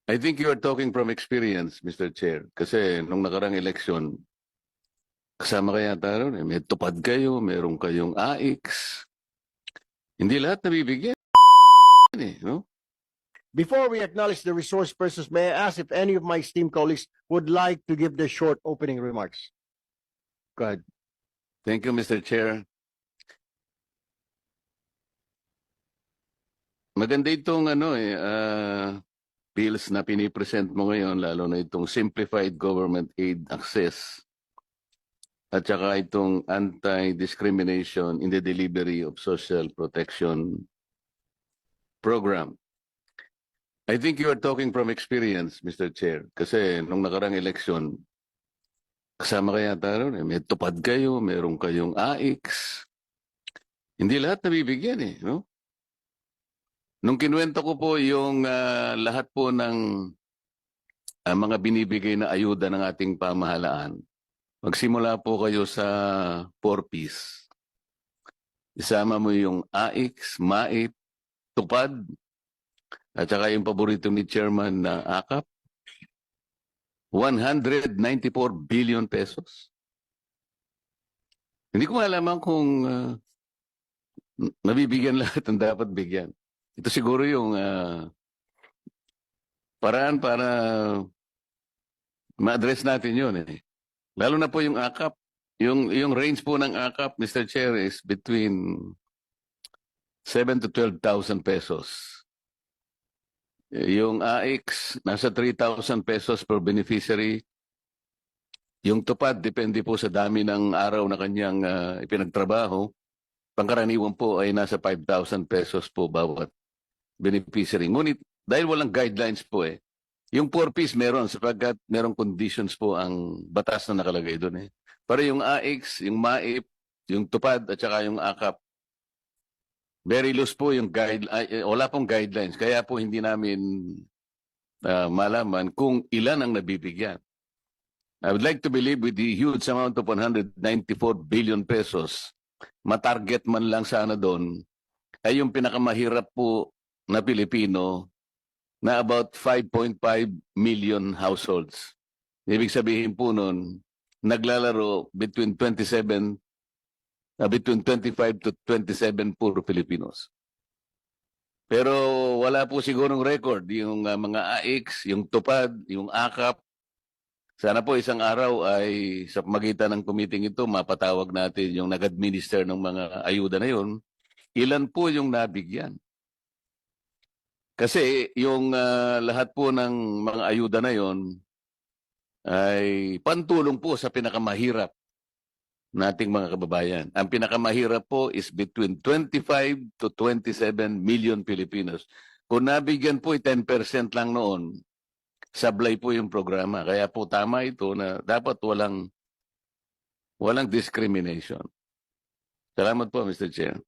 I think you are talking from experience, Mr. Chair. Kasi nung nakarang eleksyon, kasama kaya tayo, may tupad kayo, meron kayong AX. Hindi lahat nabibigyan. No? Before we acknowledge the resource persons, may I ask if any of my esteemed colleagues would like to give their short opening remarks? Go ahead. Thank you, Mr. Chair. Maganda itong bills na pinipresent mo ngayon, lalo na itong Simplified Government Aid Access at saka itong Anti-Discrimination in the Delivery of Social Protection Program. I think you are talking from experience, Mr. Chair. Kasi nung nakarang eleksyon, kasama kaya tayo, may tupad kayo, meron kayong AX. Hindi lahat nabibigyan no? Nung kinuwento ko po yung lahat po ng mga binibigay na ayuda ng ating pamahalaan, magsimula po kayo sa 4Ps. Isama mo yung AX, MAIP, tupad, at saka yung paborito ni Chairman na AKAP, 194 billion pesos. Hindi ko malaman kung nabibigyan lahat ng dapat bigyan. Ito siguro yung paraan para ma-address natin yun. Lalo na po yung AKAP. Yung range po ng AKAP, Mr. Chair, is between 7 to 12,000 pesos. Yung AX, nasa 3,000 pesos per beneficiary. Yung tupad, depende po sa dami ng araw na kanyang ipinagtrabaho. Pangkaraniwan po ay nasa 5,000 pesos po bawat beneficiary. Ngunit dahil walang guidelines po yung 4Ps meron sapagkat merong conditions po ang batas na nakalagay doon Pero yung AX, yung MAIP, yung tupad at saka yung AKAP, very loose po yung wala pong guidelines. Kaya po hindi namin malaman kung ilan ang nabibigyan. I would like to believe with the huge amount of 194 billion pesos, matarget man lang sana doon ay yung pinakamahirap po na Pilipino na about 5.5 million households. Ibig sabihin po nun, naglalaro between 25 to 27 puro Filipinos. Pero wala po sigurong record yung mga AX, yung tupad, yung AKAP. Sana po isang araw ay sa magitan ng committee ito, mapatawag natin yung nag-administer ng mga ayuda na yun. Ilan po yung nabigyan? Kasi yung lahat po ng mga ayuda na yon ay pantulong po sa pinakamahirap nating mga kababayan. Ang pinakamahirap po is between 25 to 27 million Filipinos. Kung nabigyan po 10% lang noon, sablay po yung programa. Kaya po tama ito na dapat walang discrimination. Salamat po, Mr. Chair.